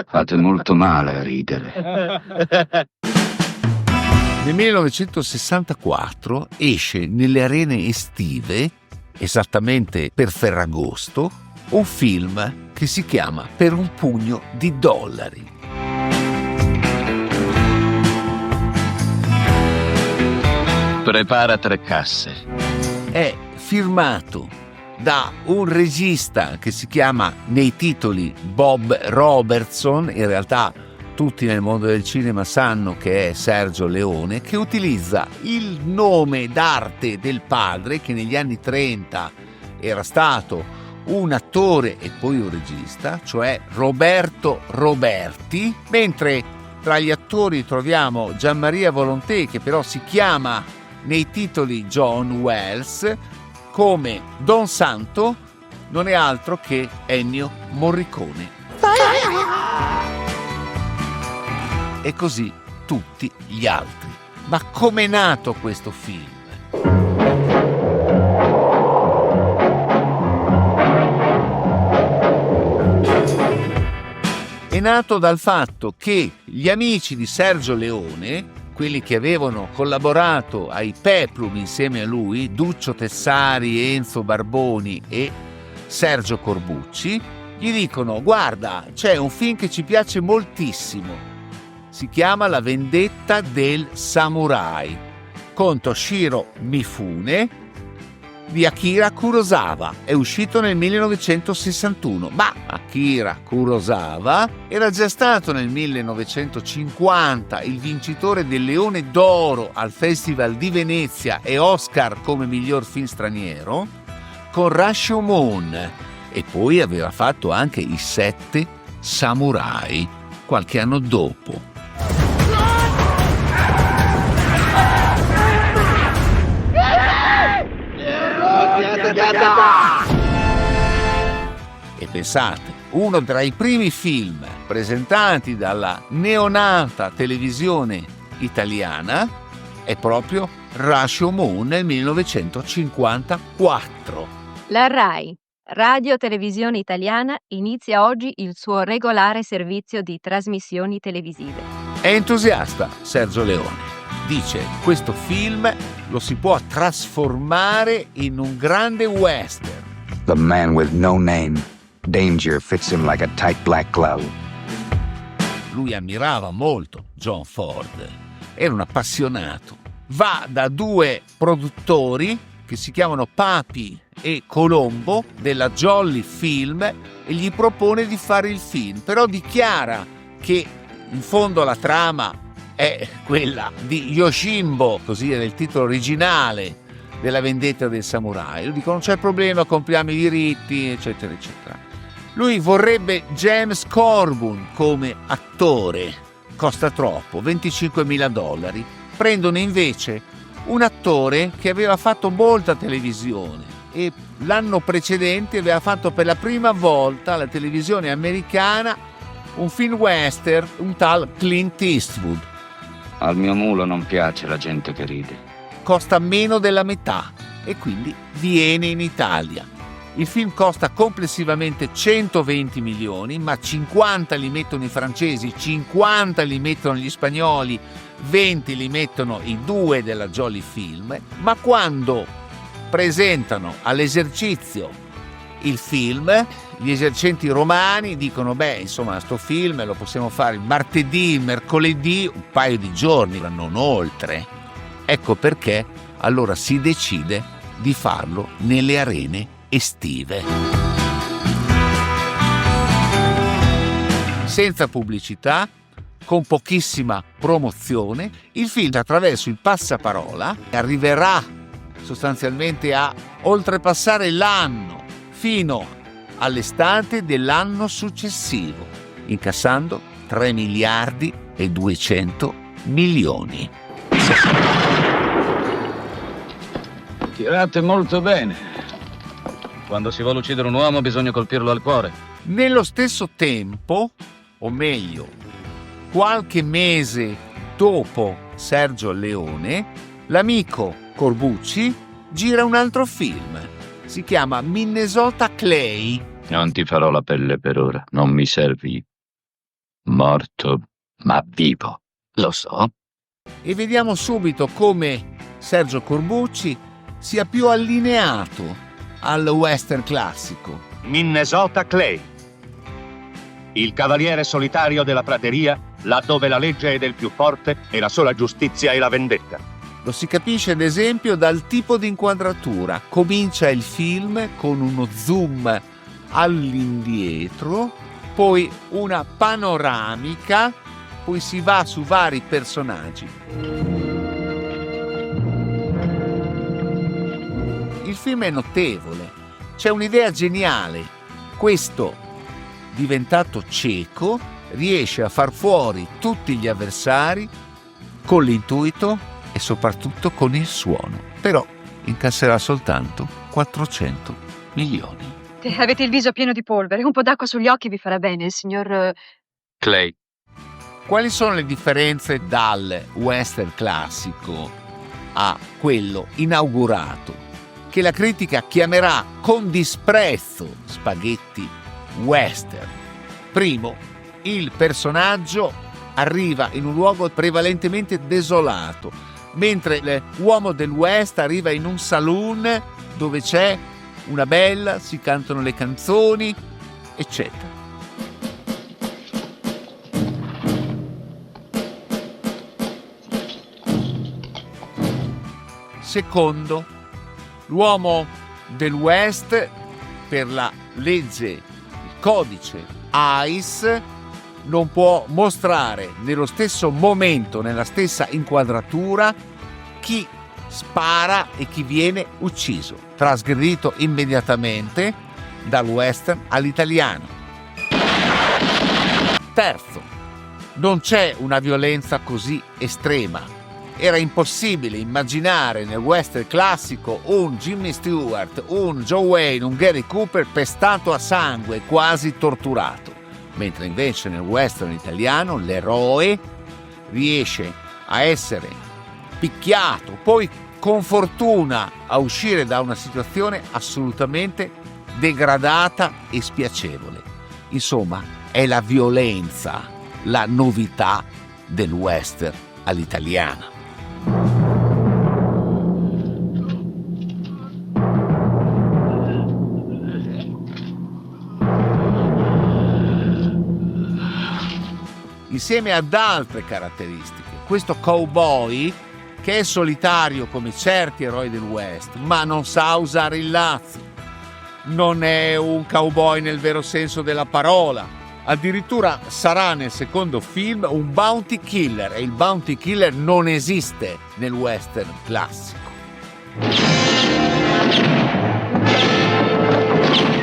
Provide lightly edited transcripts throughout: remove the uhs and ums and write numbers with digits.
Fate molto male a ridere. Nel 1964 esce nelle arene estive, esattamente per Ferragosto, un film che si chiama Per un pugno di dollari. Prepara 3 casse. È firmato da un regista che si chiama nei titoli Bob Robertson, in realtà tutti nel mondo del cinema sanno che è Sergio Leone, che utilizza il nome d'arte del padre, che negli anni 30 era stato un attore e poi un regista, cioè Roberto Roberti, mentre tra gli attori troviamo Gianmaria Volonté, che però si chiama nei titoli John Wells. Come Don Santo non è altro che Ennio Morricone. E così tutti gli altri. Ma com'è nato questo film? È nato dal fatto che gli amici di Sergio Leone, quelli che avevano collaborato ai Peplum insieme a lui, Duccio Tessari, Enzo Barboni e Sergio Corbucci, gli dicono: guarda, c'è un film che ci piace moltissimo, si chiama La vendetta del samurai, con Toshiro Mifune di Akira Kurosawa. È uscito nel 1961, ma Akira Kurosawa era già stato nel 1950 il vincitore del Leone d'Oro al Festival di Venezia e Oscar come miglior film straniero con Rashomon, e poi aveva fatto anche I 7 Samurai qualche anno dopo. E pensate, uno tra i primi film presentati dalla neonata televisione italiana è proprio Rashomon nel 1954. La RAI, Radio Televisione Italiana, inizia oggi il suo regolare servizio di trasmissioni televisive. È entusiasta Sergio Leone. Dice: questo film lo si può trasformare in un grande western. The man with no name. Danger fits him like a tight black glove. Lui ammirava molto John Ford, era un appassionato. Va da 2 produttori che si chiamano Papi e Colombo della Jolly Film e gli propone di fare il film, però dichiara che in fondo la trama è quella di Yojimbo, così era il titolo originale della vendetta del samurai. Lui dice: non c'è problema, compriamo i diritti, eccetera eccetera. Lui vorrebbe James Coburn come attore, costa troppo, $25.000. Prendono invece un attore che aveva fatto molta televisione e l'anno precedente aveva fatto per la prima volta alla televisione americana un film western, un tal Clint Eastwood. Al mio mulo non piace la gente che ride. Costa meno della metà e quindi viene in Italia. Il film costa complessivamente 120 milioni, ma 50 li mettono i francesi, 50 li mettono gli spagnoli, 20 li mettono i 2 della Jolly Film. Ma quando presentano all'esercizio il film, gli esercenti romani dicono: beh, insomma, sto film lo possiamo fare il martedì, il mercoledì, un paio di giorni, ma non oltre. Ecco perché allora si decide di farlo nelle arene estive. Senza pubblicità, con pochissima promozione, il film attraverso il passaparola arriverà sostanzialmente a oltrepassare l'anno fino all'estate dell'anno successivo, incassando 3 miliardi e 200 milioni. Tirate molto bene. Quando si vuole uccidere un uomo bisogna colpirlo al cuore. Nello stesso tempo, o meglio, qualche mese dopo Sergio Leone, l'amico Corbucci gira un altro film. Si chiama Minnesota Clay Non ti farò la pelle per ora, non mi servi. Morto, ma vivo. Lo so. E vediamo subito come Sergio Corbucci sia più allineato al western classico. Minnesota Clay, il cavaliere solitario della prateria, laddove la legge è del più forte e la sola giustizia è la vendetta. Lo si capisce ad esempio dal tipo di inquadratura. Comincia il film con uno zoom all'indietro, poi una panoramica, poi si va su vari personaggi. Il film è notevole, c'è un'idea geniale. Questo, diventato cieco, riesce a far fuori tutti gli avversari con l'intuito e soprattutto con il suono. Però incasserà soltanto 400 milioni. Avete il viso pieno di polvere, un po' d'acqua sugli occhi vi farà bene, signor... Clay. Quali sono le differenze dal western classico a quello inaugurato, che la critica chiamerà con disprezzo spaghetti western? Primo, il personaggio arriva in un luogo prevalentemente desolato, mentre l'uomo del West arriva in un saloon dove c'è una bella, si cantano le canzoni, eccetera. Secondo, l'uomo del West, per la legge, il codice ICE, non può mostrare nello stesso momento, nella stessa inquadratura, chi spara e chi viene ucciso, trasgredito immediatamente dal western all'italiano. Terzo, non c'è una violenza così estrema. Era impossibile immaginare nel western classico un Jimmy Stewart, un Joe Wayne, un Gary Cooper pestato a sangue, quasi torturato, mentre invece nel western italiano l'eroe riesce a essere picchiato, poi con fortuna a uscire da una situazione assolutamente degradata e spiacevole. Insomma, è la violenza, la novità del western all'italiana. Insieme ad altre caratteristiche, questo cowboy che è solitario come certi eroi del West, ma non sa usare il lazzo. Non è un cowboy nel vero senso della parola. Addirittura sarà nel secondo film un bounty killer, e il bounty killer non esiste nel western classico.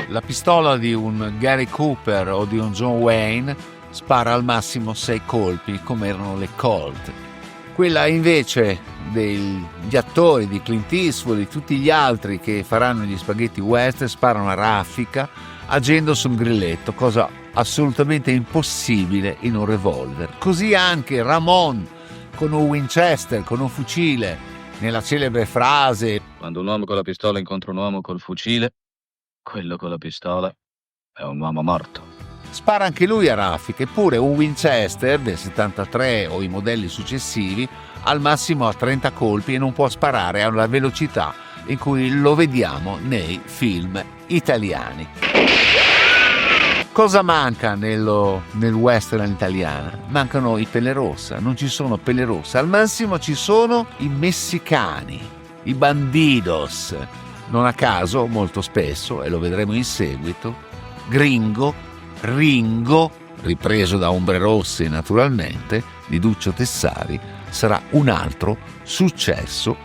La pistola di un Gary Cooper o di un John Wayne spara al massimo 6 colpi, come erano le Colt. Quella invece degli attori di Clint Eastwood e di tutti gli altri che faranno gli spaghetti western sparano a raffica agendo sul grilletto, cosa assolutamente impossibile in un revolver. Così anche Ramon con un Winchester, con un fucile, nella celebre frase: quando un uomo con la pistola incontra un uomo col fucile, quello con la pistola è un uomo morto. Spara anche lui a raffica, eppure un Winchester del 73 o i modelli successivi al massimo a 30 colpi e non può sparare alla velocità in cui lo vediamo nei film italiani. Cosa manca nel western italiano? Mancano i pelle rossa, non ci sono pelle rossa, al massimo ci sono i messicani, i bandidos. Non a caso, molto spesso, e lo vedremo in seguito, Gringo, Ringo, ripreso da Ombre Rosse naturalmente, di Duccio Tessari, sarà un altro successo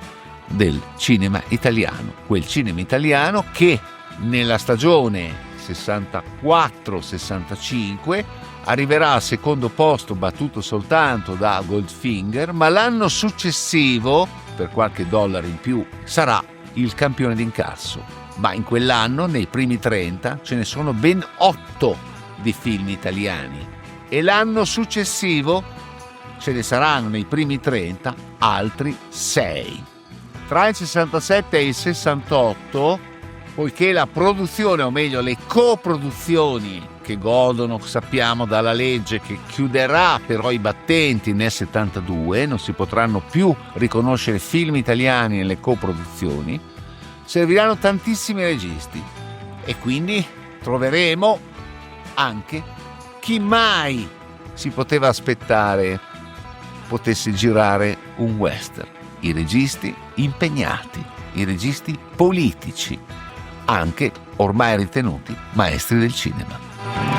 del cinema italiano. Quel cinema italiano che nella stagione 64-65 arriverà al secondo posto, battuto soltanto da Goldfinger, ma l'anno successivo, per qualche dollaro in più, sarà il campione d'incasso. Ma in quell'anno, nei primi 30, ce ne sono ben 8 di film italiani, e l'anno successivo ce ne saranno nei primi 30 altri 6. Tra il 67 e il 68 poiché la produzione, o meglio le coproduzioni che godono, sappiamo, dalla legge che chiuderà però i battenti nel 72, non si potranno più riconoscere film italiani nelle coproduzioni, serviranno tantissimi registi e quindi troveremo anche chi mai si poteva aspettare potesse girare un western. I registi impegnati, i registi politici, anche ormai ritenuti maestri del cinema.